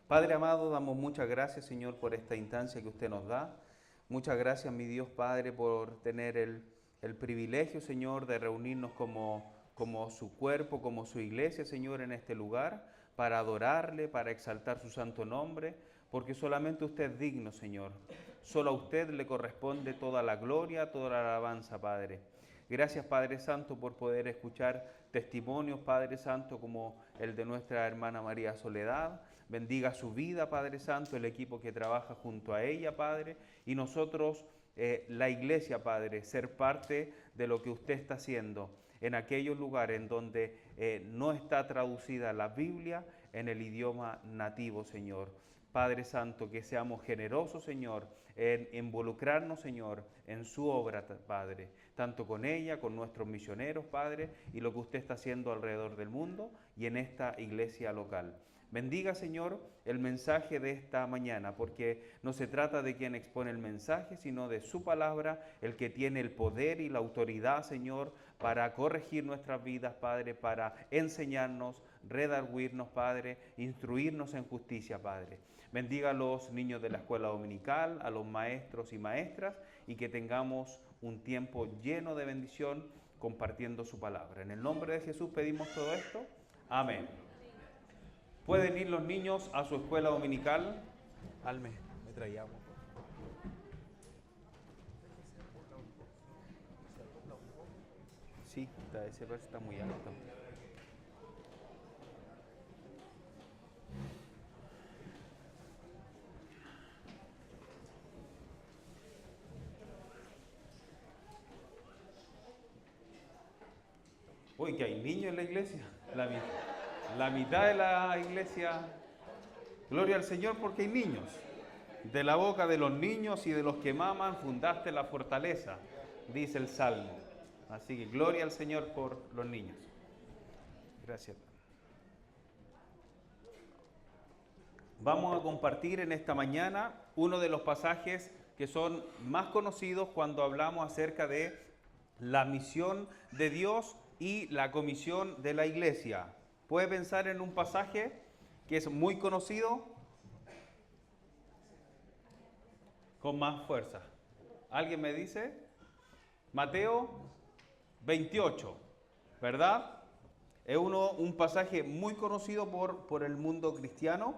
Padre amado, damos muchas gracias, Señor, por esta instancia que usted nos da. Muchas gracias, mi Dios Padre, por tener el privilegio, Señor, de reunirnos como su cuerpo, como su iglesia, Señor, en este lugar, para adorarle, para exaltar su santo nombre, porque solamente usted es digno, Señor. Solo a usted le corresponde toda la gloria, toda la alabanza, Padre. Gracias, Padre Santo, por poder escuchar testimonios, Padre Santo, como el de nuestra hermana María Soledad. Bendiga su vida, Padre Santo, el equipo que trabaja junto a ella, Padre, y nosotros, la iglesia, Padre, ser parte de lo que usted está haciendo en aquellos lugares en donde no está traducida la Biblia en el idioma nativo, Señor. Padre Santo, que seamos generosos, Señor, en involucrarnos, Señor, en su obra, Padre, tanto con ella, con nuestros misioneros, Padre, y lo que usted está haciendo alrededor del mundo y en esta iglesia local. Bendiga, Señor, el mensaje de esta mañana, porque no se trata de quien expone el mensaje, sino de su palabra, el que tiene el poder y la autoridad, Señor, para corregir nuestras vidas, Padre, para enseñarnos, redarguirnos, Padre, instruirnos en justicia, Padre. Bendiga a los niños de la escuela dominical, a los maestros y maestras, y que tengamos un tiempo lleno de bendición compartiendo su palabra. En el nombre de Jesús pedimos todo esto. Amén. ¿Pueden ir los niños a su escuela dominical? Alme, me traíamos. Sí, ese verso está muy alto. Uy, que hay niños en la iglesia. La mitad de la iglesia. Gloria al Señor porque hay niños. De la boca de los niños y de los que maman fundaste la fortaleza, dice el Salmo. Así que gloria al Señor por los niños. Gracias. Vamos a compartir en esta mañana uno de los pasajes que son más conocidos cuando hablamos acerca de la misión de Dios y la comisión de la iglesia. ¿Puede pensar en un pasaje que es muy conocido? Con más fuerza. ¿Alguien me dice? Mateo 28, ¿verdad? Es un pasaje muy conocido por el mundo cristiano,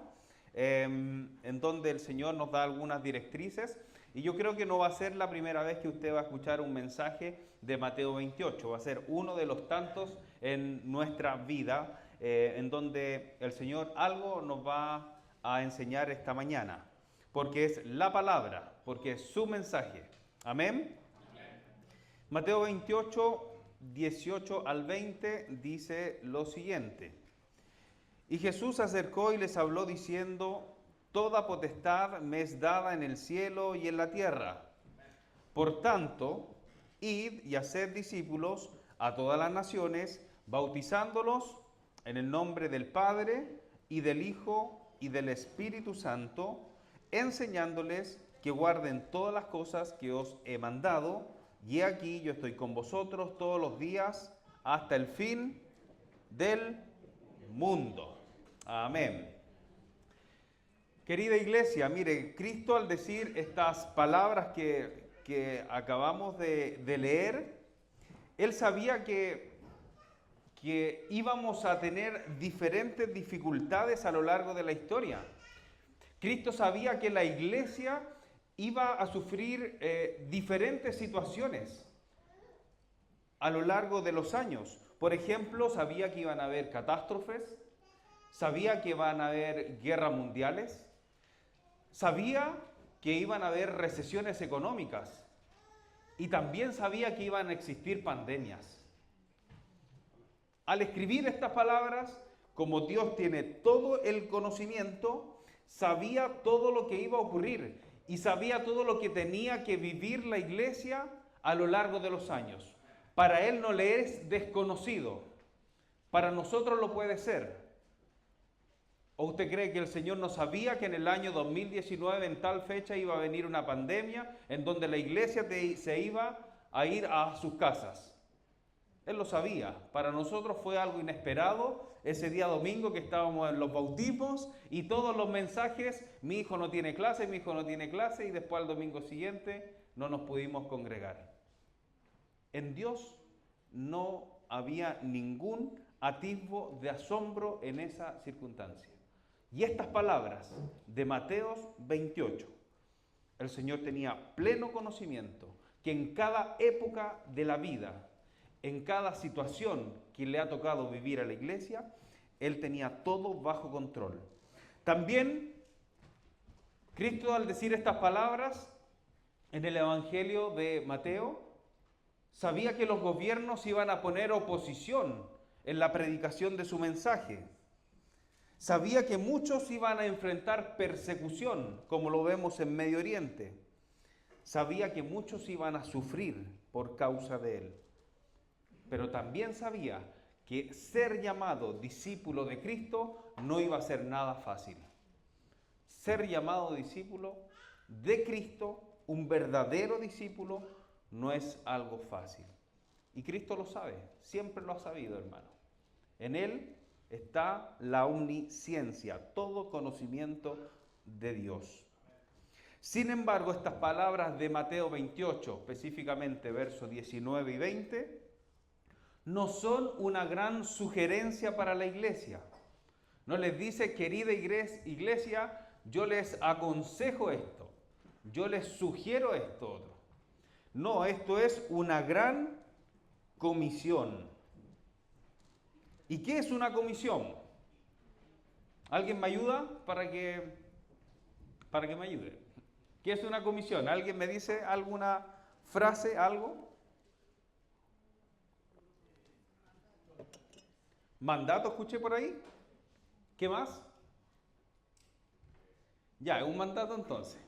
en donde el Señor nos da algunas directrices. Y yo creo que no va a ser la primera vez que usted va a escuchar un mensaje de Mateo 28. Va a ser uno de los tantos en nuestra vida, en donde el Señor algo nos va a enseñar esta mañana. Porque es la palabra, porque es su mensaje. Amén. Amén. Mateo 28, 18 al 20 dice lo siguiente. Y Jesús se acercó y les habló diciendo: toda potestad me es dada en el cielo y en la tierra. Por tanto, id y haced discípulos a todas las naciones, bautizándolos en el nombre del Padre y del Hijo y del Espíritu Santo, enseñándoles que guarden todas las cosas que os he mandado, y aquí yo estoy con vosotros todos los días hasta el fin del mundo. Amén. Querida iglesia, mire, Cristo al decir estas palabras que acabamos de leer, Él sabía que íbamos a tener diferentes dificultades a lo largo de la historia. Cristo sabía que la iglesia iba a sufrir diferentes situaciones a lo largo de los años. Por ejemplo, sabía que iban a haber catástrofes, sabía que iban a haber guerras mundiales, sabía que iban a haber recesiones económicas y también sabía que iban a existir pandemias. Al escribir estas palabras, como Dios tiene todo el conocimiento, sabía todo lo que iba a ocurrir y sabía todo lo que tenía que vivir la iglesia a lo largo de los años. Para Él no le es desconocido, para nosotros lo puede ser. ¿O usted cree que el Señor no sabía que en el año 2019, en tal fecha, iba a venir una pandemia en donde la iglesia se iba a ir a sus casas? Él lo sabía. Para nosotros fue algo inesperado ese día domingo que estábamos en los bautismos y todos los mensajes, mi hijo no tiene clase, mi hijo no tiene clase, y después al domingo siguiente no nos pudimos congregar. En Dios no había ningún atisbo de asombro en esa circunstancia. Y estas palabras de Mateo 28, el Señor tenía pleno conocimiento que en cada época de la vida, en cada situación que le ha tocado vivir a la iglesia, Él tenía todo bajo control. También, Cristo, al decir estas palabras en el Evangelio de Mateo, sabía que los gobiernos iban a poner oposición en la predicación de su mensaje. Sabía que muchos iban a enfrentar persecución, como lo vemos en Medio Oriente. Sabía que muchos iban a sufrir por causa de Él. Pero también sabía que ser llamado discípulo de Cristo no iba a ser nada fácil. Ser llamado discípulo de Cristo, un verdadero discípulo, no es algo fácil. Y Cristo lo sabe, siempre lo ha sabido, hermano. En Él está la omnisciencia, todo conocimiento de Dios. Sin embargo, estas palabras de Mateo 28, específicamente versos 19 y 20, no son una gran sugerencia para la iglesia. No les dice, querida iglesia, yo les aconsejo esto, yo les sugiero esto otro. No, esto es una gran comisión. ¿Y qué es una comisión? ¿Alguien me ayuda para que me ayude? ¿Qué es una comisión? ¿Alguien me dice alguna frase, algo? ¿Mandato escuché por ahí? ¿Qué más? Ya, es un mandato entonces.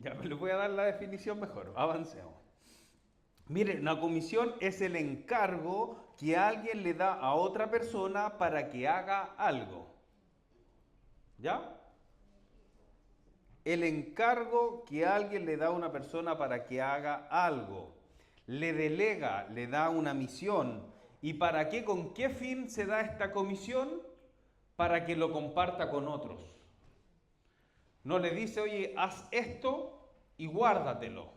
Ya me les voy a dar la definición mejor. Avancemos. Miren, una comisión es el encargo que alguien le da a otra persona para que haga algo. ¿Ya? El encargo que alguien le da a una persona para que haga algo. Le delega, le da una misión. ¿Y para qué, con qué fin se da esta comisión? Para que lo comparta con otros. No le dice, oye, haz esto y guárdatelo.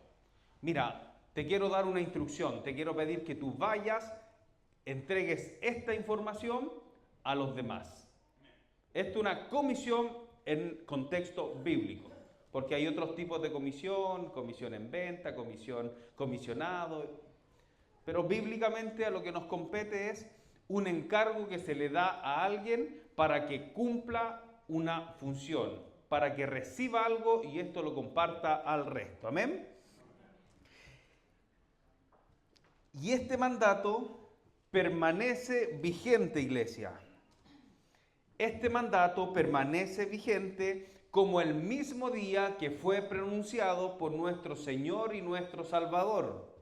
Mira, te quiero dar una instrucción, te quiero pedir que tú vayas, entregues esta información a los demás. Esto es una comisión en contexto bíblico, porque hay otros tipos de comisión en venta, comisionado, pero bíblicamente a lo que nos compete es un encargo que se le da a alguien para que cumpla una función, para que reciba algo y esto lo comparta al resto. ¿Amén? Y este mandato permanece vigente, iglesia. Este mandato permanece vigente como el mismo día que fue pronunciado por nuestro Señor y nuestro Salvador,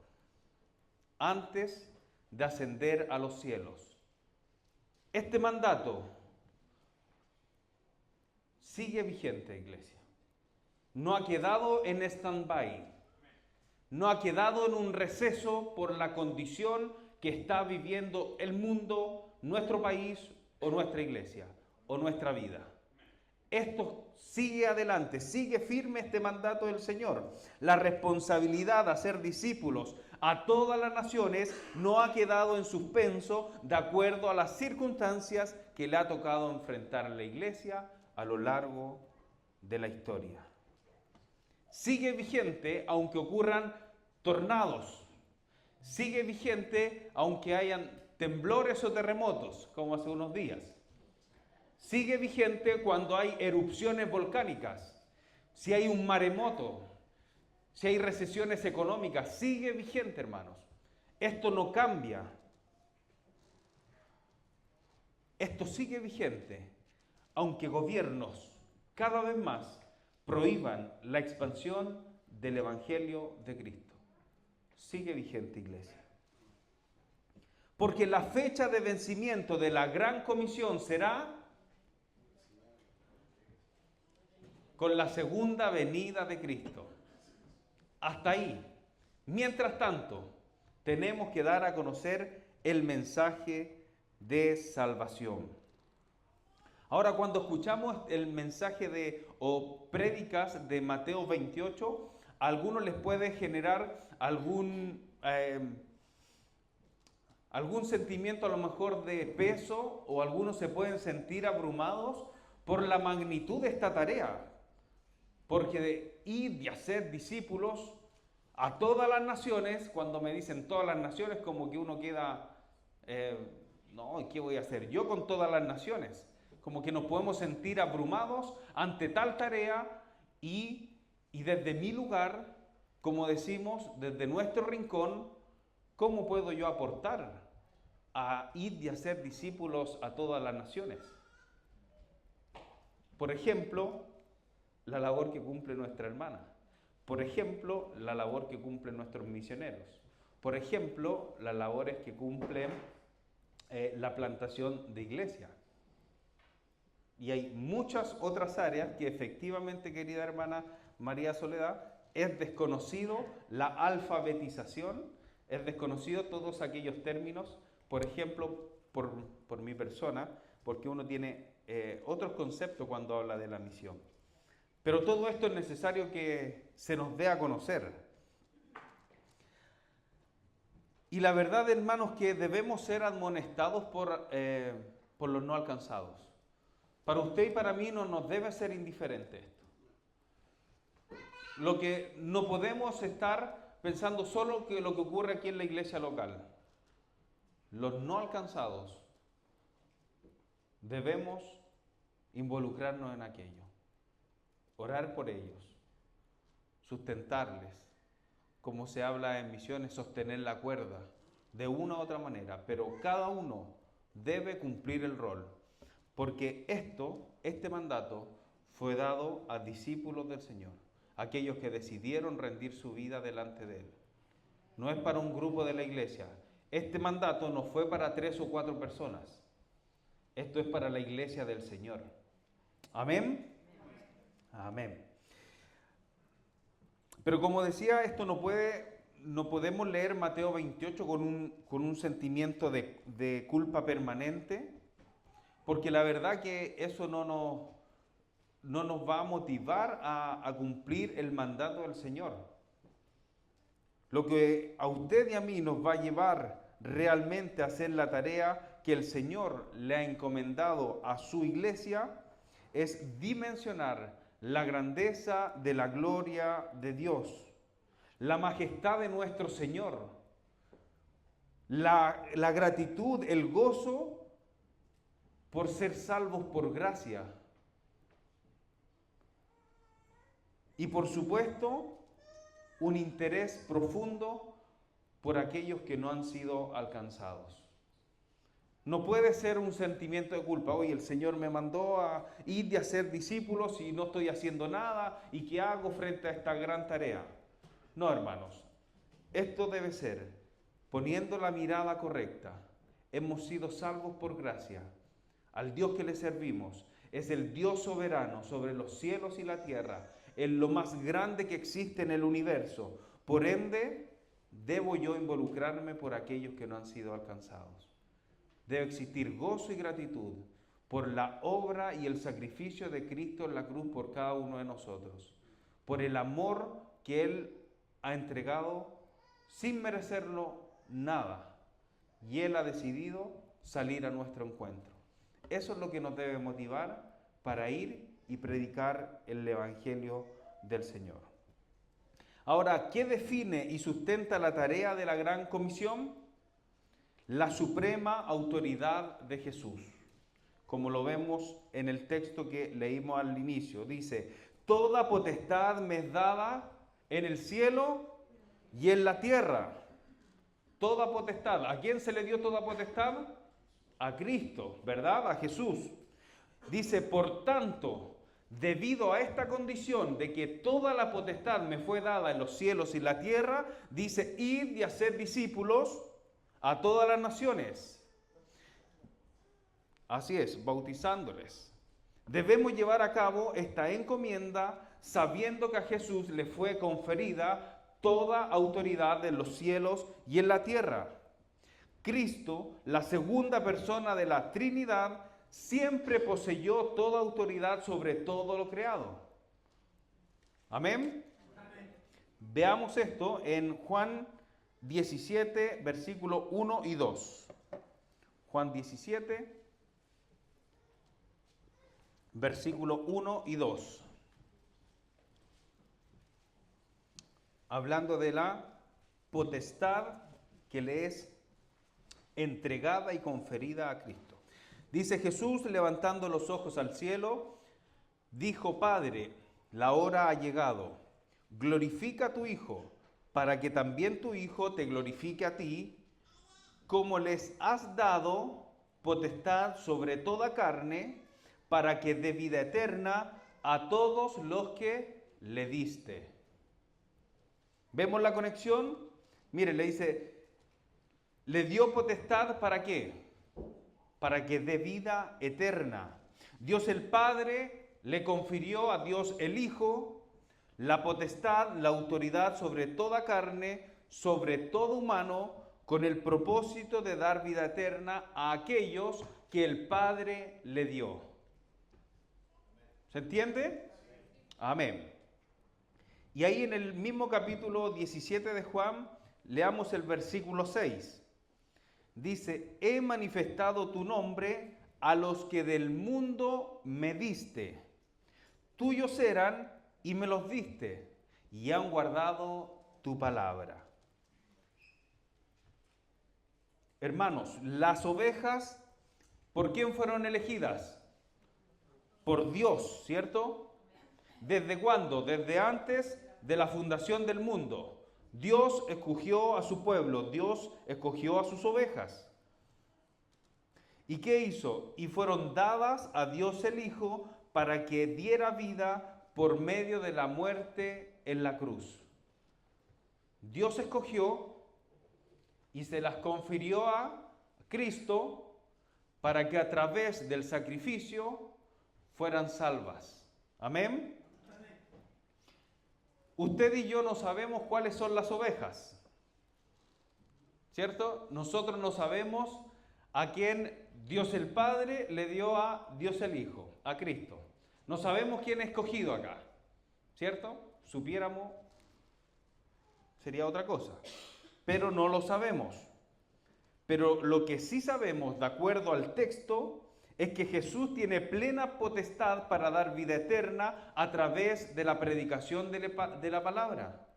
antes de ascender a los cielos. Este mandato sigue vigente, iglesia. No ha quedado en stand-by. No ha quedado en un receso por la condición que está viviendo el mundo, nuestro país o nuestra iglesia o nuestra vida. Esto sigue adelante, sigue firme este mandato del Señor. La responsabilidad de hacer discípulos a todas las naciones no ha quedado en suspenso de acuerdo a las circunstancias que le ha tocado enfrentar a la iglesia a lo largo de la historia. Sigue vigente aunque ocurran tornados. Sigue vigente aunque hayan temblores o terremotos, como hace unos días. Sigue vigente cuando hay erupciones volcánicas, si hay un maremoto, si hay recesiones económicas. Sigue vigente, hermanos. Esto no cambia. Esto sigue vigente, aunque gobiernos cada vez más prohíban la expansión del Evangelio de Cristo. Sigue vigente, iglesia. Porque la fecha de vencimiento de la Gran Comisión será con la segunda venida de Cristo. Hasta ahí. Mientras tanto, tenemos que dar a conocer el mensaje de salvación. Ahora, cuando escuchamos el mensaje o prédicas de Mateo 28, a algunos les puede generar algún sentimiento a lo mejor de peso, o algunos se pueden sentir abrumados por la magnitud de esta tarea. Porque de ir y hacer discípulos a todas las naciones, cuando me dicen todas las naciones, como que uno queda, no, ¿qué voy a hacer yo con todas las naciones? Como que nos podemos sentir abrumados ante tal tarea y desde mi lugar, como decimos, desde nuestro rincón, ¿cómo puedo yo aportar a ir y hacer discípulos a todas las naciones? Por ejemplo, la labor que cumple nuestra hermana. Por ejemplo, la labor que cumplen nuestros misioneros. Por ejemplo, las labores que cumplen la plantación de iglesia. Y hay muchas otras áreas que efectivamente, querida hermana María Soledad, es desconocido la alfabetización, es desconocido todos aquellos términos, por ejemplo, por mi persona, porque uno tiene otros conceptos cuando habla de la misión. Pero todo esto es necesario que se nos dé a conocer. Y la verdad, hermanos, que debemos ser admonestados por los no alcanzados. Para usted y para mí no nos debe ser indiferente esto. Lo que no podemos estar pensando solo que lo que ocurre aquí en la iglesia local. Los no alcanzados debemos involucrarnos en aquello, orar por ellos, sustentarles, como se habla en misiones, sostener la cuerda, de una u otra manera, pero cada uno debe cumplir el rol. Porque este mandato fue dado a discípulos del Señor, aquellos que decidieron rendir su vida delante de Él. No es para un grupo de la iglesia. Este mandato no fue para 3 o 4 personas. Esto es para la iglesia del Señor. ¿Amén? Amén. Pero como decía, esto no podemos leer Mateo 28 con un sentimiento de culpa permanente, porque la verdad que eso no nos va a motivar a cumplir el mandato del Señor. Lo que a usted y a mí nos va a llevar realmente a hacer la tarea que el Señor le ha encomendado a su iglesia es dimensionar la grandeza de la gloria de Dios, la majestad de nuestro Señor, la gratitud, el gozo por ser salvos por gracia. Y por supuesto, un interés profundo por aquellos que no han sido alcanzados. No puede ser un sentimiento de culpa. Oye, el Señor me mandó a ir y a ser discípulos y no estoy haciendo nada. ¿Y qué hago frente a esta gran tarea? No, hermanos. Esto debe ser poniendo la mirada correcta. Hemos sido salvos por gracia. Al Dios que le servimos es el Dios soberano sobre los cielos y la tierra, en lo más grande que existe en el universo. Por ende, debo yo involucrarme por aquellos que no han sido alcanzados. Debe existir gozo y gratitud por la obra y el sacrificio de Cristo en la cruz por cada uno de nosotros, por el amor que Él ha entregado sin merecerlo nada, y Él ha decidido salir a nuestro encuentro. Eso es lo que nos debe motivar para ir y predicar el Evangelio del Señor. Ahora, ¿qué define y sustenta la tarea de la Gran Comisión? La suprema autoridad de Jesús. Como lo vemos en el texto que leímos al inicio. Dice, toda potestad me es dada en el cielo y en la tierra. Toda potestad. ¿A quién se le dio toda potestad? A Cristo, ¿verdad? A Jesús. Dice, por tanto, debido a esta condición de que toda la potestad me fue dada en los cielos y la tierra, dice, id y hacer discípulos a todas las naciones. Así es, bautizándoles. Debemos llevar a cabo esta encomienda sabiendo que a Jesús le fue conferida toda autoridad en los cielos y en la tierra. Cristo, la segunda persona de la Trinidad, siempre poseyó toda autoridad sobre todo lo creado. Amén. Veamos esto en Juan 17, versículos 1 y 2. Juan 17, versículos 1 y 2. Hablando de la potestad que le es entregada y conferida a Cristo. Dice Jesús, levantando los ojos al cielo, dijo: Padre, la hora ha llegado. Glorifica a tu Hijo, para que también tu Hijo te glorifique a ti, como les has dado potestad sobre toda carne, para que dé vida eterna a todos los que le diste. ¿Vemos la conexión? Mire, le dice, le dio potestad ¿para qué? Para que dé vida eterna. Dios el Padre le confirió a Dios el Hijo la potestad, la autoridad sobre toda carne, sobre todo humano, con el propósito de dar vida eterna a aquellos que el Padre le dio. ¿Se entiende? Amén. Y ahí en el mismo capítulo 17 de Juan, leamos el versículo 6. Dice: he manifestado tu nombre a los que del mundo me diste. Tuyos eran y me los diste, y han guardado tu palabra. Hermanos, las ovejas, ¿por quién fueron elegidas? Por Dios, ¿cierto? ¿Desde cuándo? Desde antes de la fundación del mundo. Dios escogió a su pueblo, Dios escogió a sus ovejas. ¿Y qué hizo? Y fueron dadas a Dios el Hijo para que diera vida por medio de la muerte en la cruz. Dios escogió y se las confirió a Cristo para que a través del sacrificio fueran salvas. Amén. Usted y yo no sabemos cuáles son las ovejas, ¿cierto? Nosotros no sabemos a quién Dios el Padre le dio a Dios el Hijo, a Cristo. No sabemos quién es escogido acá, ¿cierto? Supiéramos, sería otra cosa, pero no lo sabemos. Pero lo que sí sabemos, de acuerdo al texto, es que Jesús tiene plena potestad para dar vida eterna a través de la predicación de la palabra.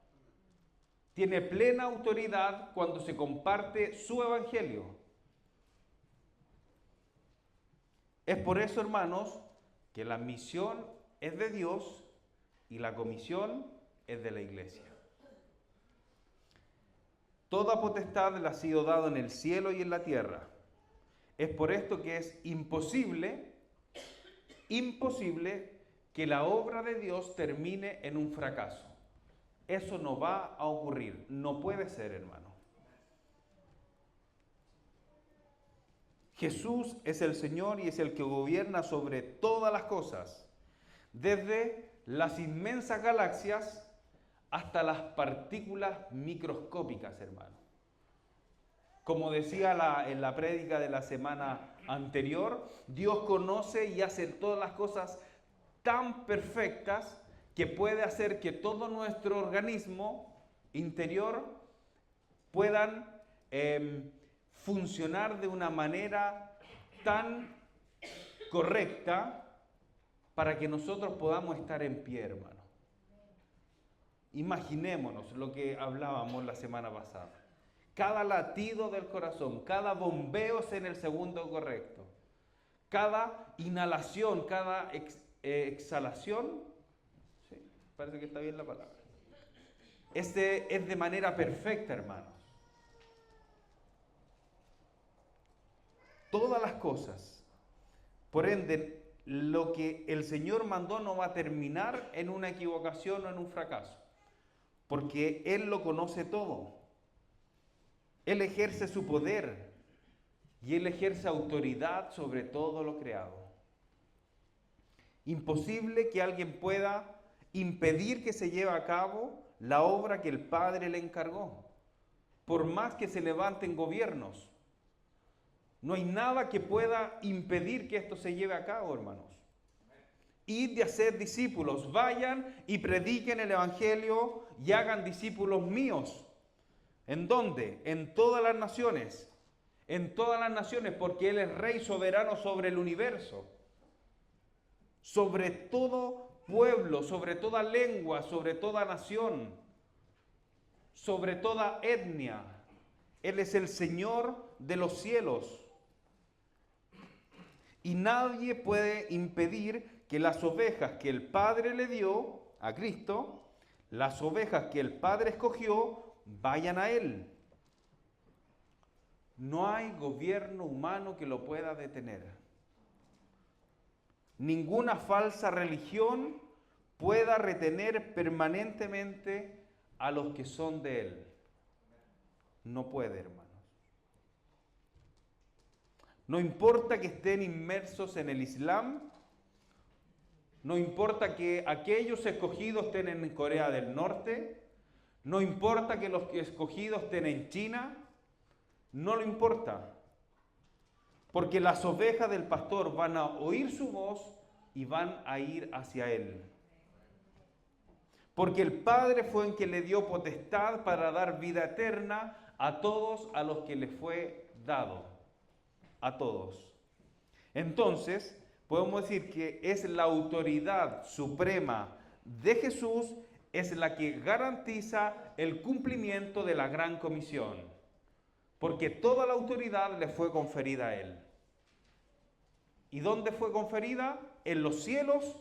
Tiene plena autoridad cuando se comparte su evangelio. Es por eso, hermanos, que la misión es de Dios y la comisión es de la iglesia. Toda potestad le ha sido dada en el cielo y en la tierra. Es por esto que es imposible que la obra de Dios termine en un fracaso. Eso no va a ocurrir, no puede ser, hermano. Jesús es el Señor y es el que gobierna sobre todas las cosas, desde las inmensas galaxias hasta las partículas microscópicas, hermano. Como decía en la prédica de la semana anterior, Dios conoce y hace todas las cosas tan perfectas que puede hacer que todo nuestro organismo interior puedan funcionar de una manera tan correcta para que nosotros podamos estar en pie, hermano. Imaginémonos lo que hablábamos la semana pasada. Cada latido del corazón, cada bombeo es en el segundo correcto. Cada inhalación, cada exhalación, ¿sí? Parece que está bien la palabra. Es de manera perfecta, hermanos. Todas las cosas. Por ende, lo que el Señor mandó no va a terminar en una equivocación o en un fracaso. Porque Él lo conoce todo. Él ejerce su poder y Él ejerce autoridad sobre todo lo creado. Imposible que alguien pueda impedir que se lleve a cabo la obra que el Padre le encargó, por más que se levanten gobiernos. No hay nada que pueda impedir que esto se lleve a cabo, hermanos. Id de hacer discípulos, vayan y prediquen el Evangelio y hagan discípulos míos. ¿En dónde? En todas las naciones. En todas las naciones, porque Él es Rey soberano sobre el universo. Sobre todo pueblo, sobre toda lengua, sobre toda nación, sobre toda etnia. Él es el Señor de los cielos. Y nadie puede impedir que las ovejas que el Padre le dio a Cristo, las ovejas que el Padre escogió, vayan a Él. No hay gobierno humano que lo pueda detener. Ninguna falsa religión pueda retener permanentemente a los que son de Él. No puede, hermanos. No importa que estén inmersos en el Islam, no importa que aquellos escogidos estén en Corea del Norte, no importa que los escogidos estén en China, no le importa. Porque las ovejas del pastor van a oír su voz y van a ir hacia Él. Porque el Padre fue el que le dio potestad para dar vida eterna a todos a los que le fue dado. A todos. Entonces, podemos decir que es la autoridad suprema de Jesús, es la que garantiza el cumplimiento de la gran comisión. Porque toda la autoridad le fue conferida a Él. ¿Y dónde fue conferida? En los cielos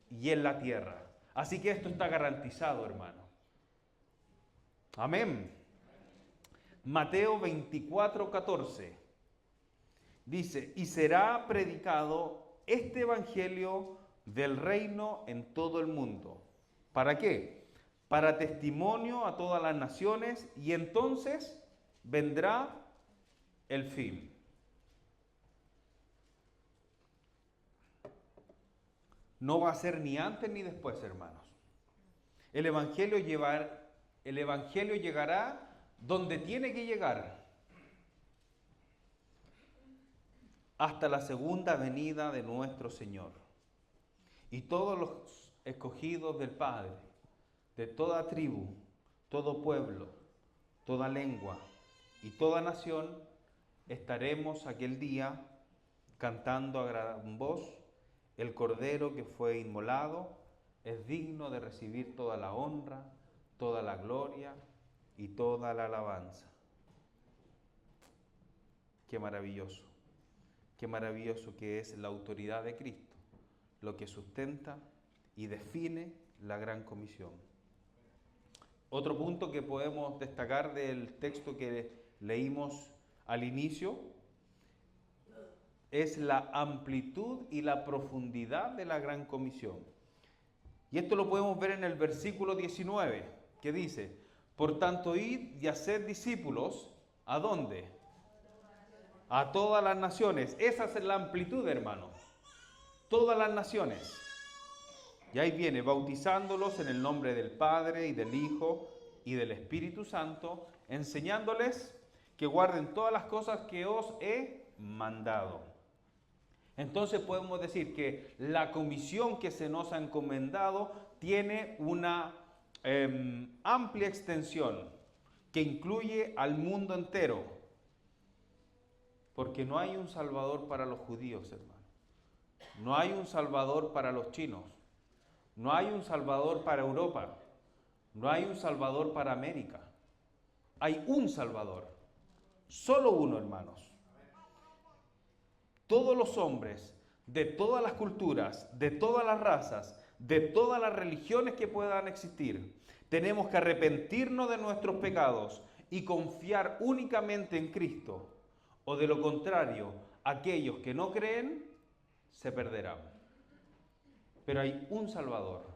y en la tierra. Así que esto está garantizado, hermano. Amén. Mateo 24:14 dice, y será predicado este evangelio del reino en todo el mundo. ¿Para qué? Para testimonio a todas las naciones, y entonces vendrá el fin. No va a ser ni antes ni después, hermanos. El evangelio llegará donde tiene que llegar, hasta la segunda venida de nuestro Señor. Y todos los escogidos del Padre, de toda tribu, todo pueblo, toda lengua y toda nación, estaremos aquel día cantando a gran voz, el Cordero que fue inmolado es digno de recibir toda la honra, toda la gloria y toda la alabanza. Qué maravilloso que es la autoridad de Cristo, lo que sustenta y define la gran comisión. Otro punto que podemos destacar del texto que leímos al inicio es la amplitud y la profundidad de la gran comisión. Y esto lo podemos ver en el versículo 19, que dice, por tanto, id y haced discípulos, ¿a dónde? A todas las naciones. Esa es la amplitud, hermanos. Todas las naciones. Y ahí viene, bautizándolos en el nombre del Padre y del Hijo y del Espíritu Santo, enseñándoles que guarden todas las cosas que os he mandado. Entonces podemos decir que la comisión que se nos ha encomendado tiene una amplia extensión que incluye al mundo entero. Porque no hay un salvador para los judíos, hermano. No hay un salvador para los chinos. No hay un salvador para Europa. No hay un salvador para América. Hay un salvador. Solo uno, hermanos. Todos los hombres, de todas las culturas, de todas las razas, de todas las religiones que puedan existir, tenemos que arrepentirnos de nuestros pecados y confiar únicamente en Cristo. O de lo contrario, aquellos que no creen se perderán. Pero hay un Salvador.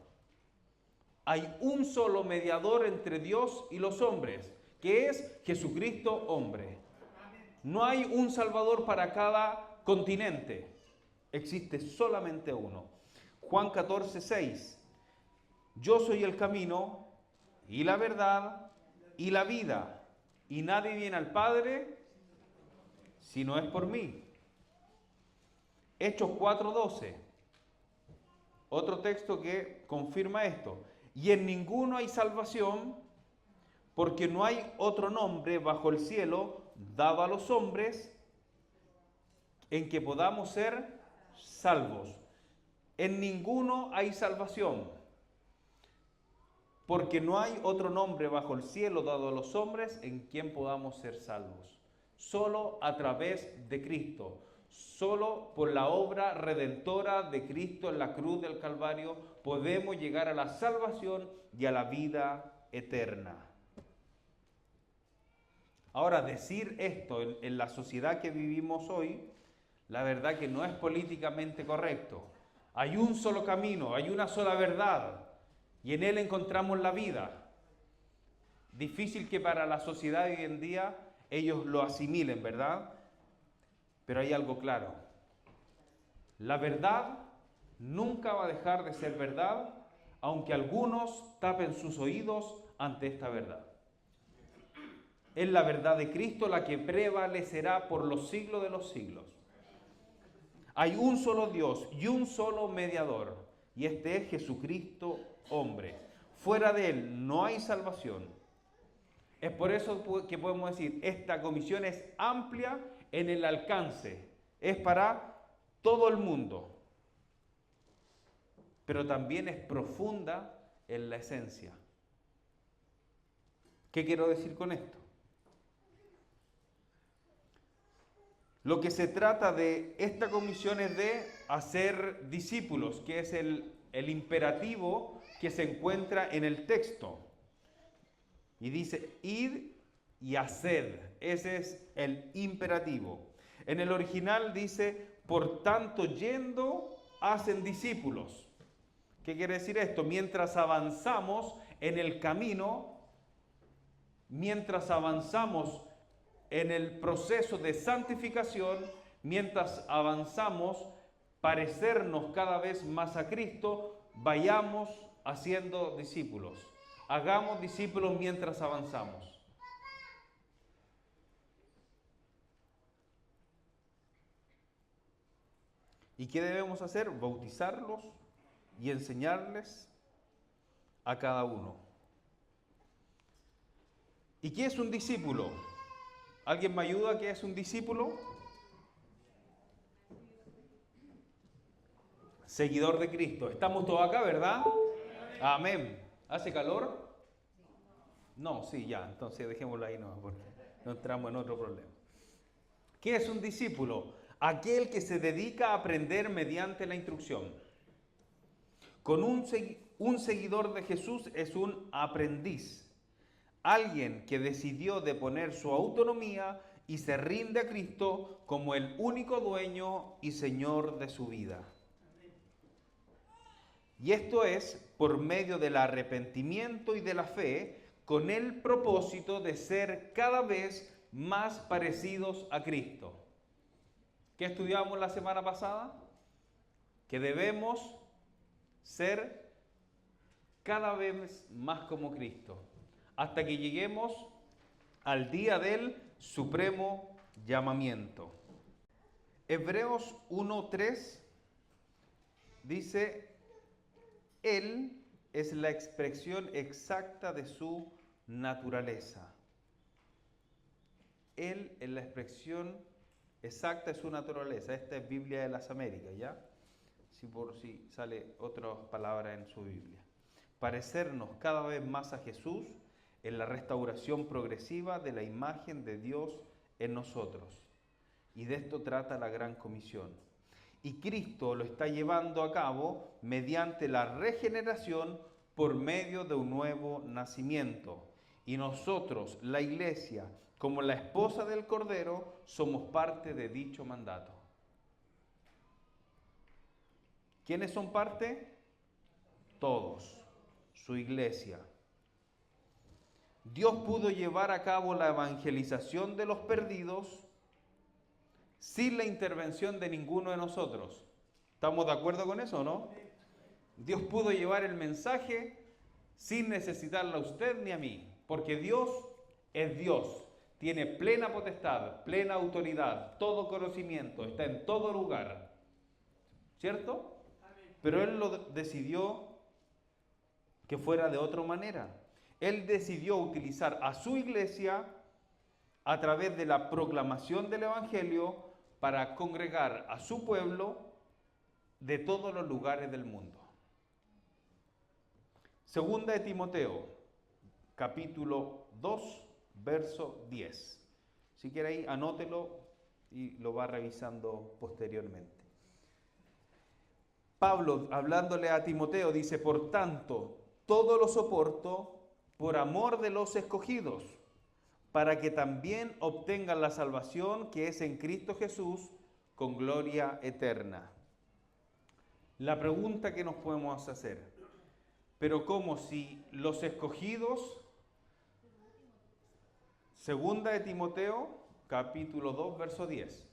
Hay un solo mediador entre Dios y los hombres, que es Jesucristo hombre. No hay un Salvador para cada continente. Existe solamente uno. Juan 14:6. Yo soy el camino y la verdad y la vida. Y nadie viene al Padre si no es por mí. Hechos 4:12, otro texto que confirma esto. Y en ninguno hay salvación, porque no hay otro nombre bajo el cielo dado a los hombres en que podamos ser salvos. En ninguno hay salvación, porque no hay otro nombre bajo el cielo dado a los hombres en quien podamos ser salvos. Solo a través de Cristo, solo por la obra redentora de Cristo en la cruz del Calvario podemos llegar a la salvación y a la vida eterna. Ahora, decir esto en la sociedad que vivimos hoy, la verdad que no es políticamente correcto. Hay un solo camino, hay una sola verdad, y en él encontramos la vida. Difícil que para la sociedad de hoy en día ellos lo asimilen, ¿verdad? Pero hay algo claro. La verdad nunca va a dejar de ser verdad, aunque algunos tapen sus oídos ante esta verdad. Es la verdad de Cristo la que prevalecerá por los siglos de los siglos. Hay un solo Dios y un solo mediador, y este es Jesucristo, hombre. Fuera de él no hay salvación. Es por eso que podemos decir, esta comisión es amplia en el alcance, es para todo el mundo, pero también es profunda en la esencia. ¿Qué quiero decir con esto? Lo que se trata de esta comisión es de hacer discípulos, que es el imperativo que se encuentra en el texto. Y dice, id y haced. Ese es el imperativo. En el original dice, por tanto, yendo, hacen discípulos. ¿Qué quiere decir esto? Mientras avanzamos en el camino, mientras avanzamos en el proceso de santificación, mientras avanzamos, parecernos cada vez más a Cristo, vayamos haciendo discípulos. Hagamos discípulos mientras avanzamos. ¿Y qué debemos hacer? Bautizarlos y enseñarles a cada uno. ¿Y qué es un discípulo? ¿Alguien me ayuda? ¿Qué es un discípulo? Seguidor de Cristo. Estamos todos acá, ¿verdad? Amén. ¿Hace calor? No, sí, ya. Entonces dejémoslo ahí, no, porque no entramos en otro problema. ¿Qué es un discípulo? Aquel que se dedica a aprender mediante la instrucción. Con un seguidor de Jesús es un aprendiz. Alguien que decidió deponer su autonomía y se rinde a Cristo como el único dueño y Señor de su vida. Y esto es por medio del arrepentimiento y de la fe, con el propósito de ser cada vez más parecidos a Cristo. ¿Qué estudiamos la semana pasada? Que debemos ser cada vez más como Cristo, hasta que lleguemos al día del supremo llamamiento. Hebreos 1:3 dice, Él es la expresión exacta de su naturaleza. Él es la expresión exacta de su naturaleza. Esta es Biblia de las Américas, ¿ya? Si por si sale otra palabra en su Biblia. Parecernos cada vez más a Jesús en la restauración progresiva de la imagen de Dios en nosotros. Y de esto trata la Gran Comisión. Y Cristo lo está llevando a cabo mediante la regeneración por medio de un nuevo nacimiento. Y nosotros, la Iglesia, como la esposa del Cordero, somos parte de dicho mandato. ¿Quiénes son parte? Todos, su Iglesia. Dios pudo llevar a cabo la evangelización de los perdidos sin la intervención de ninguno de nosotros. ¿Estamos de acuerdo con eso o no? Dios pudo llevar el mensaje sin necesitarla a usted ni a mí, porque Dios es Dios. tiene plena potestad, plena autoridad, todo conocimiento, está en todo lugar. ¿Cierto? Pero Él lo decidió que fuera de otra manera. Él decidió utilizar a su iglesia a través de la proclamación del Evangelio para congregar a su pueblo de todos los lugares del mundo. Segunda de Timoteo, capítulo 2, verso 10. Si quiere ahí, anótelo y lo va revisando posteriormente. Pablo, hablándole a Timoteo, dice: por tanto, todo lo soporto por amor de los escogidos, para que también obtengan la salvación que es en Cristo Jesús con gloria eterna. La pregunta que nos podemos hacer: pero ¿cómo si los escogidos? Segunda de Timoteo, capítulo 2, verso 10.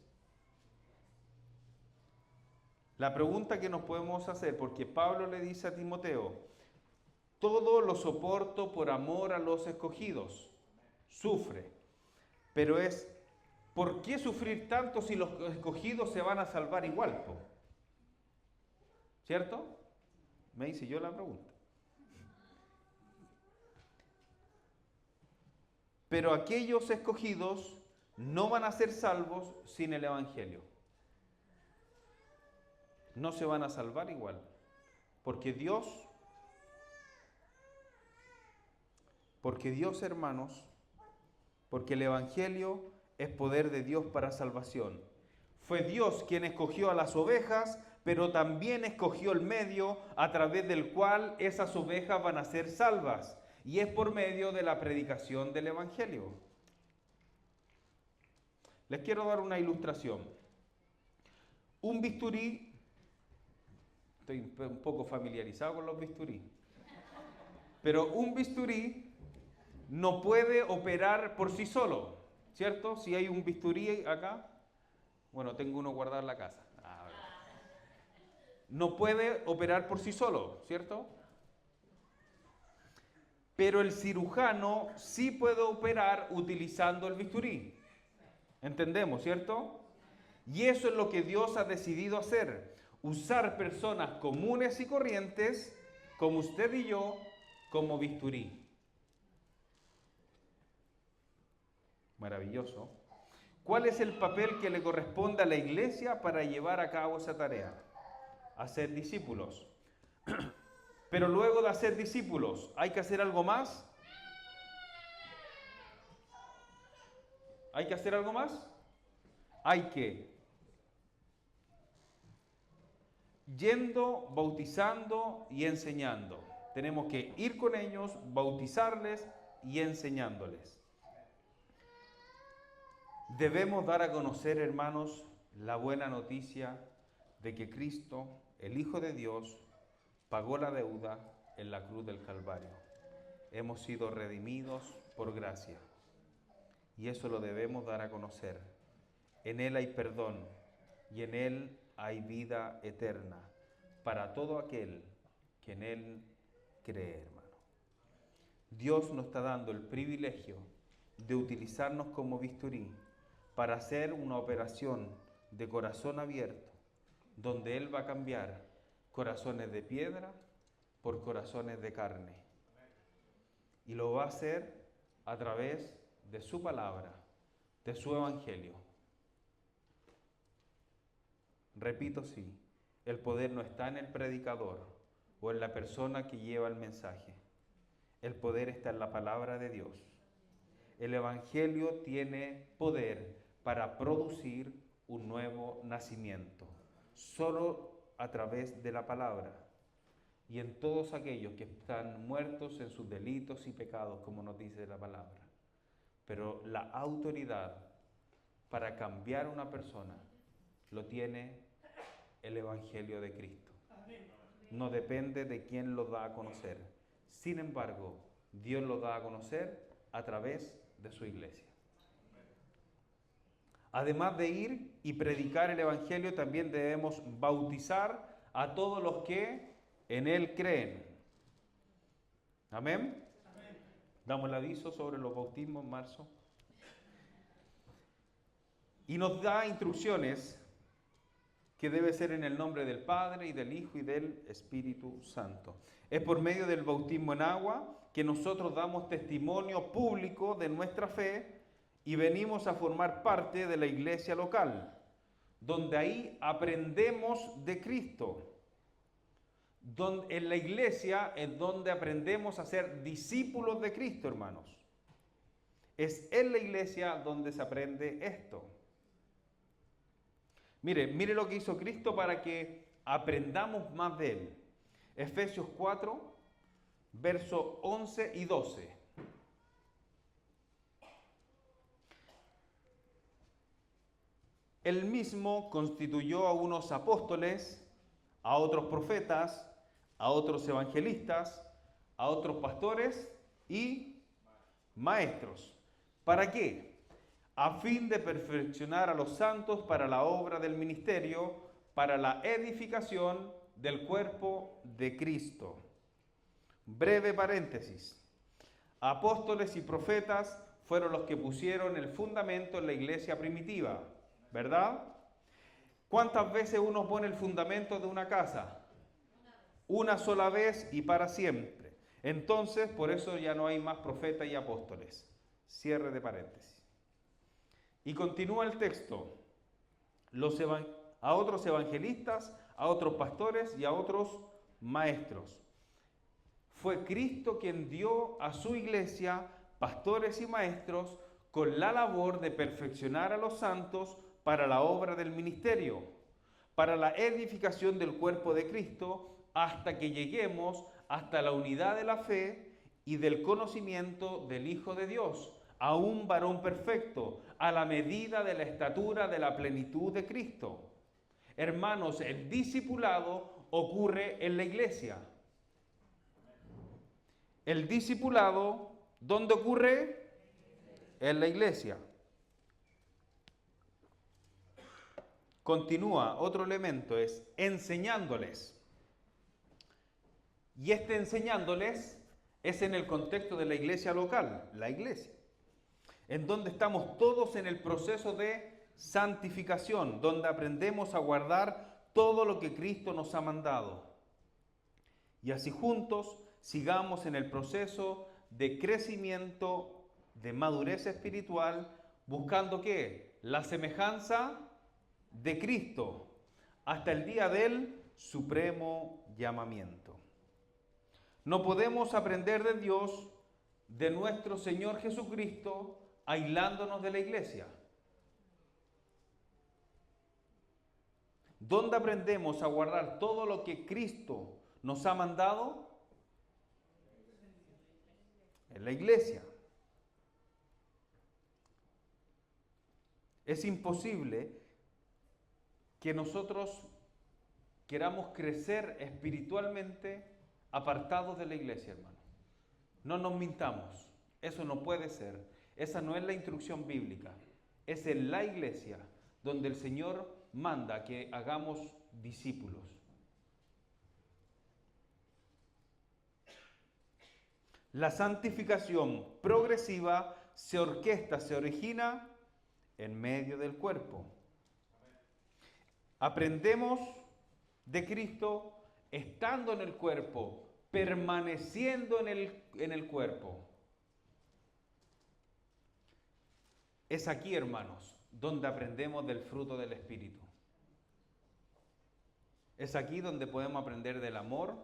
La pregunta que nos podemos hacer, porque Pablo le dice a Timoteo: todo lo soporto por amor a los escogidos. Sufre. Pero es, ¿por qué sufrir tanto si los escogidos se van a salvar igual? ¿Cierto? Me hice yo la pregunta. Pero aquellos escogidos no van a ser salvos sin el Evangelio. No se van a salvar igual. Porque Dios, hermanos, porque el Evangelio es poder de Dios para salvación. Fue Dios quien escogió a las ovejas, pero también escogió el medio a través del cual esas ovejas van a ser salvas. Y es por medio de la predicación del Evangelio. Les quiero dar una ilustración. Un bisturí, estoy un poco familiarizado con los bisturí, pero un bisturí no puede operar por sí solo, ¿cierto? Si hay un bisturí acá, bueno, tengo uno guardado en la casa. No puede operar por sí solo, ¿cierto? Pero el cirujano sí puede operar utilizando el bisturí. ¿Entendemos, cierto? Y eso es lo que Dios ha decidido hacer. Usar personas comunes y corrientes, como usted y yo, como bisturí. Maravilloso. ¿Cuál es el papel que le corresponde a la iglesia para llevar a cabo esa tarea? Hacer discípulos. Pero luego de hacer discípulos, ¿hay que hacer algo más? ¿Hay que hacer algo más? Hay que yendo, bautizando y enseñando. Tenemos que ir con ellos, bautizarles y enseñándoles. Debemos dar a conocer, hermanos, la buena noticia de que Cristo, el Hijo de Dios, pagó la deuda en la cruz del Calvario. Hemos sido redimidos por gracia. Y eso lo debemos dar a conocer. En Él hay perdón y en Él hay vida eterna para todo aquel que en Él cree, hermano. Dios nos está dando el privilegio de utilizarnos como bisturí para hacer una operación de corazón abierto, donde Él va a cambiar corazones de piedra por corazones de carne. Y lo va a hacer a través de su palabra, de su evangelio. Repito, sí, el poder no está en el predicador o en la persona que lleva el mensaje. El poder está en la palabra de Dios. El evangelio tiene poder para producir un nuevo nacimiento, solo a través de la palabra. Y en todos aquellos que están muertos en sus delitos y pecados, como nos dice la palabra. Pero la autoridad para cambiar a una persona lo tiene el Evangelio de Cristo. No depende de quién lo da a conocer. Sin embargo, Dios lo da a conocer a través de su iglesia. Además de ir y predicar el Evangelio, también debemos bautizar a todos los que en Él creen. ¿Amén? Damos el aviso sobre los bautismos en marzo. Y nos da instrucciones que debe ser en el nombre del Padre y del Hijo y del Espíritu Santo. Es por medio del bautismo en agua que nosotros damos testimonio público de nuestra fe y venimos a formar parte de la iglesia local, donde ahí aprendemos de Cristo. En la iglesia es donde aprendemos a ser discípulos de Cristo, hermanos. Es en la iglesia donde se aprende esto. Mire lo que hizo Cristo para que aprendamos más de Él. Efesios 4, versos 11 y 12. Él mismo constituyó a unos apóstoles, a otros profetas, a otros evangelistas, a otros pastores y maestros. ¿Para qué? A fin de perfeccionar a los santos para la obra del ministerio, para la edificación del cuerpo de Cristo. Breve paréntesis. Apóstoles y profetas fueron los que pusieron el fundamento en la iglesia primitiva, ¿verdad? ¿Cuántas veces uno pone el fundamento de una casa? Una sola vez y para siempre. Entonces, por eso ya no hay más profetas y apóstoles. Cierre de paréntesis. Y continúa el texto. A otros evangelistas, a otros pastores y a otros maestros. Fue Cristo quien dio a su iglesia pastores y maestros con la labor de perfeccionar a los santos para la obra del ministerio, para la edificación del cuerpo de Cristo, hasta que lleguemos hasta la unidad de la fe y del conocimiento del Hijo de Dios, a un varón perfecto, a la medida de la estatura de la plenitud de Cristo. Hermanos, el discipulado ocurre en la iglesia. El discipulado, ¿dónde ocurre? En la iglesia. Continúa, otro elemento es enseñándoles. Y este enseñándoles es en el contexto de la iglesia local, la iglesia, en donde estamos todos en el proceso de santificación, donde aprendemos a guardar todo lo que Cristo nos ha mandado. Y así juntos sigamos en el proceso de crecimiento, de madurez espiritual, buscando ¿qué? La semejanza de Cristo, hasta el día del supremo llamamiento. No podemos aprender de Dios, de nuestro Señor Jesucristo, aislándonos de la iglesia. ¿Dónde aprendemos a guardar todo lo que Cristo nos ha mandado? En la iglesia. Es imposible que nosotros queramos crecer espiritualmente apartados de la iglesia, hermano. No nos mintamos, eso no puede ser. Esa no es la instrucción bíblica. Es en la iglesia donde el Señor manda que hagamos discípulos. La santificación progresiva se orquesta, se origina en medio del cuerpo. Aprendemos de Cristo estando en el cuerpo, permaneciendo en el cuerpo. Es aquí, hermanos, donde aprendemos del fruto del Espíritu. Es aquí donde podemos aprender del amor,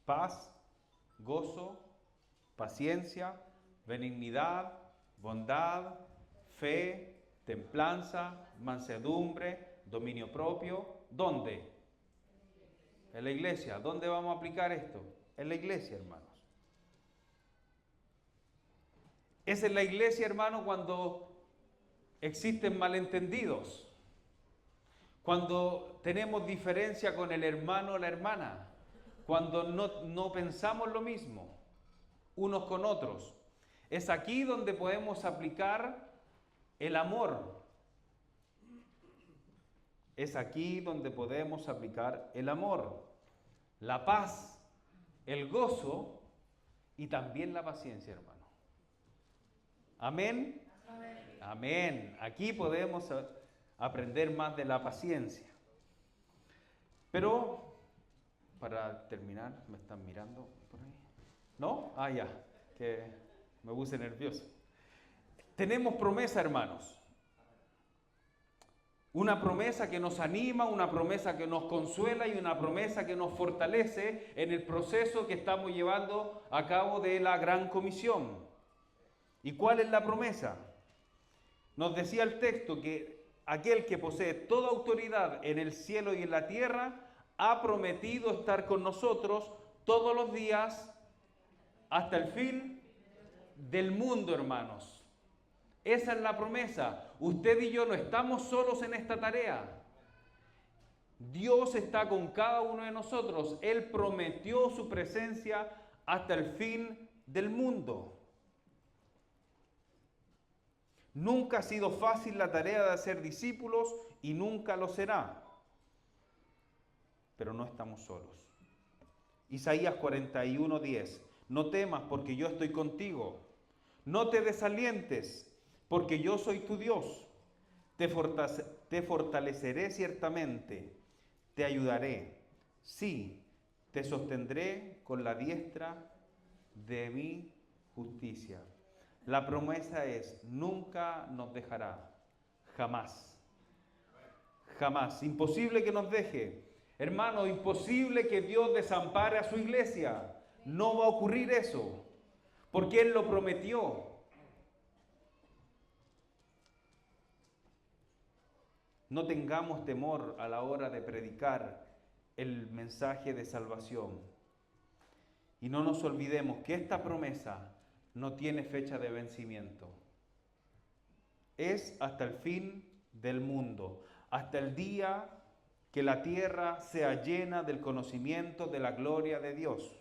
paz, gozo, paciencia, benignidad, bondad, fe, templanza, mansedumbre, dominio propio. ¿Dónde? En la iglesia. ¿Dónde vamos a aplicar esto? En la iglesia, hermanos. Es en la iglesia, hermano, cuando existen malentendidos, cuando tenemos diferencia con el hermano o la hermana, cuando no pensamos lo mismo unos con otros. Es aquí donde podemos aplicar el amor. Es aquí donde podemos aplicar el amor, la paz, el gozo y también la paciencia, hermano. ¿Amén? Amén. Amén. Aquí podemos aprender más de la paciencia. Pero, para terminar, ¿me están mirando por ahí? ¿No? Ah, ya, que me puse nervioso. Tenemos promesa, hermanos. Una promesa que nos anima, una promesa que nos consuela y una promesa que nos fortalece en el proceso que estamos llevando a cabo de la Gran Comisión. ¿Y cuál es la promesa? Nos decía el texto que aquel que posee toda autoridad en el cielo y en la tierra ha prometido estar con nosotros todos los días hasta el fin del mundo, hermanos. Esa es la promesa. Usted y yo no estamos solos en esta tarea. Dios está con cada uno de nosotros. Él prometió su presencia hasta el fin del mundo. Nunca ha sido fácil la tarea de hacer discípulos y nunca lo será. Pero no estamos solos. Isaías 41:10. No temas porque yo estoy contigo. No te desalientes porque yo soy tu Dios. Te fortaleceré ciertamente. Te ayudaré. Sí, te sostendré con la diestra de mi justicia. La promesa es, nunca nos dejará. Jamás. Jamás. Imposible que nos deje. Hermano, imposible que Dios desampare a su iglesia. No va a ocurrir eso, porque Él lo prometió. No tengamos temor a la hora de predicar el mensaje de salvación. Y no nos olvidemos que esta promesa no tiene fecha de vencimiento. Es hasta el fin del mundo, hasta el día que la tierra sea llena del conocimiento de la gloria de Dios.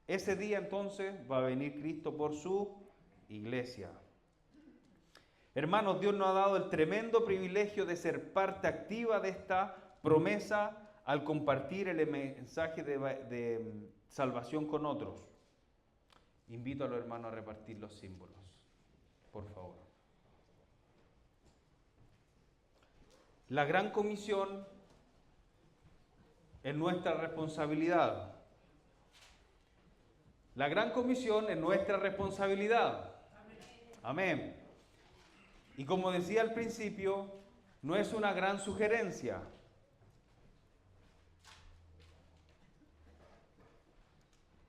Ese día entonces va a venir Cristo por su iglesia. Hermanos, Dios nos ha dado el tremendo privilegio de ser parte activa de esta promesa al compartir el mensaje de salvación con otros. Invito a los hermanos a repartir los símbolos, por favor. La Gran Comisión es nuestra responsabilidad. La Gran Comisión es nuestra responsabilidad. Amén. Y como decía al principio, no es una gran sugerencia.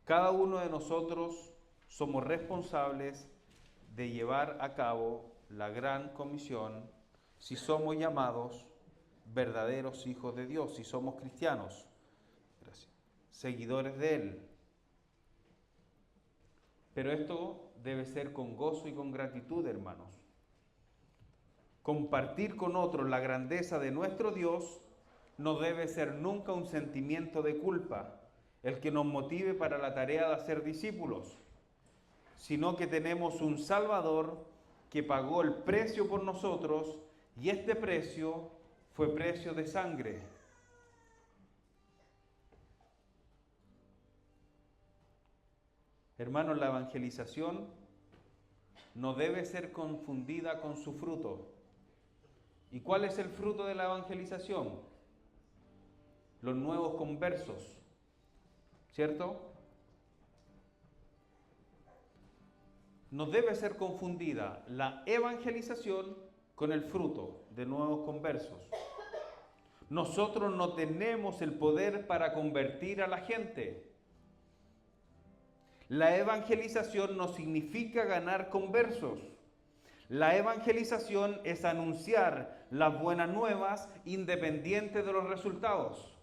Cada uno de nosotros somos responsables de llevar a cabo la Gran Comisión si somos llamados verdaderos hijos de Dios, si somos cristianos, seguidores de Él. Pero esto debe ser con gozo y con gratitud, hermanos. Compartir con otros la grandeza de nuestro Dios no debe ser nunca un sentimiento de culpa, el que nos motive para la tarea de hacer discípulos, sino que tenemos un Salvador que pagó el precio por nosotros y este precio fue precio de sangre. Hermanos, la evangelización no debe ser confundida con su fruto. ¿Y cuál es el fruto de la evangelización? Los nuevos conversos, ¿cierto? No debe ser confundida la evangelización con el fruto de nuevos conversos. Nosotros no tenemos el poder para convertir a la gente. La evangelización no significa ganar conversos. La evangelización es anunciar las buenas nuevas independiente de los resultados.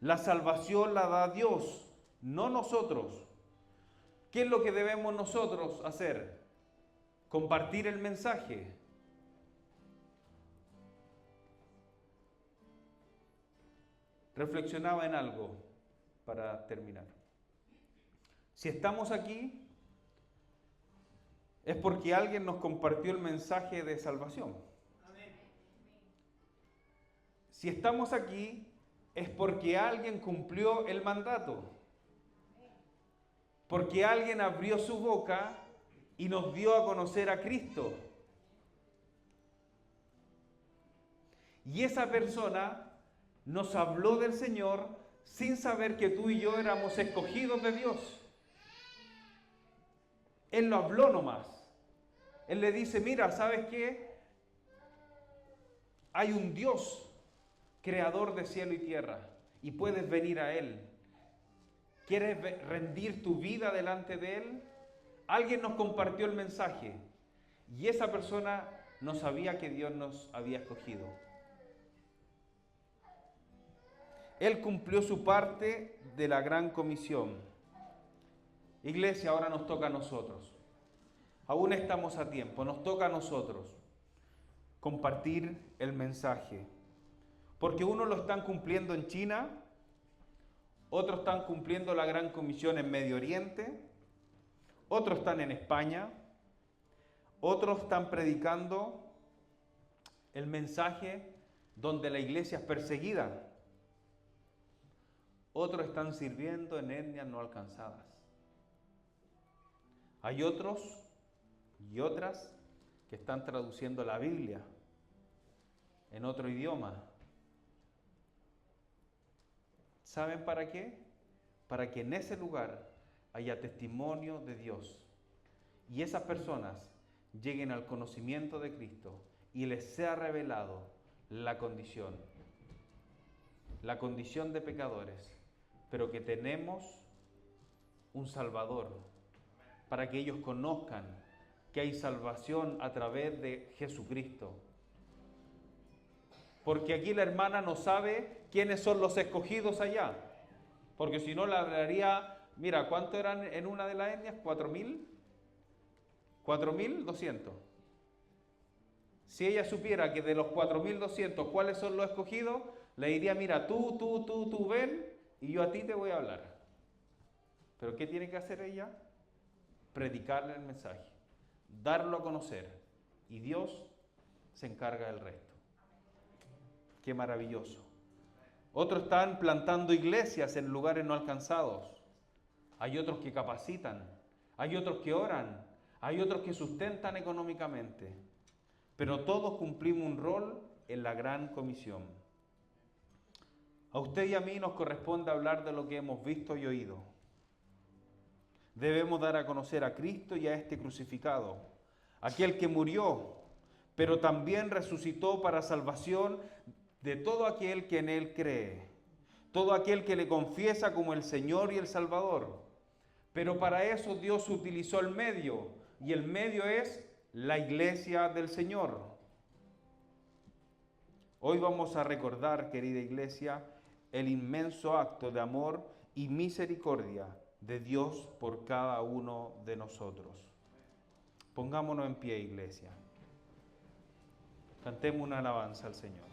La salvación la da Dios, no nosotros. ¿Qué es lo que debemos nosotros hacer? Compartir el mensaje. Reflexionaba en algo para terminar. Si estamos aquí, es porque alguien nos compartió el mensaje de salvación. Si estamos aquí, es porque alguien cumplió el mandato. Porque alguien abrió su boca y nos dio a conocer a Cristo. Y esa persona nos habló del Señor sin saber que tú y yo éramos escogidos de Dios. Él lo habló nomás. Él le dice, mira, ¿sabes qué? Hay un Dios, creador de cielo y tierra, y puedes venir a Él. ¿Quieres rendir tu vida delante de Él? Alguien nos compartió el mensaje y esa persona no sabía que Dios nos había escogido. Él cumplió su parte de la gran comisión. Iglesia, ahora nos toca a nosotros. Aún estamos a tiempo, nos toca a nosotros compartir el mensaje. Porque unos lo están cumpliendo en China, otros están cumpliendo la gran comisión en Medio Oriente, otros están en España, otros están predicando el mensaje donde la iglesia es perseguida. Otros están sirviendo en etnias no alcanzadas. Hay otros y otras que están traduciendo la Biblia en otro idioma. ¿Saben para qué? Para que en ese lugar haya testimonio de Dios y esas personas lleguen al conocimiento de Cristo y les sea revelado la condición de pecadores, pero que tenemos un Salvador, para que ellos conozcan que hay salvación a través de Jesucristo. Porque aquí la hermana no sabe quiénes son los escogidos allá, porque si no le hablaría, mira, ¿cuánto eran en una de las etnias? 4.000, 4.200. Si ella supiera que de los 4.200 cuáles son los escogidos, le diría, mira, tú ven y yo a ti te voy a hablar. Pero ¿qué tiene que hacer ella? Predicarle el mensaje, darlo a conocer, y Dios se encarga del resto. Qué maravilloso. Otros están plantando iglesias en lugares no alcanzados. Hay otros que capacitan, hay otros que oran, hay otros que sustentan económicamente. Pero todos cumplimos un rol en la gran comisión. A usted y a mí nos corresponde hablar de lo que hemos visto y oído. Debemos dar a conocer a Cristo y a este crucificado, aquel que murió, pero también resucitó para salvación de todo aquel que en Él cree, todo aquel que le confiesa como el Señor y el Salvador. Pero para eso Dios utilizó el medio, y el medio es la iglesia del Señor. Hoy vamos a recordar, querida iglesia, el inmenso acto de amor y misericordia de Dios por cada uno de nosotros. Pongámonos en pie, iglesia. Cantemos una alabanza al Señor.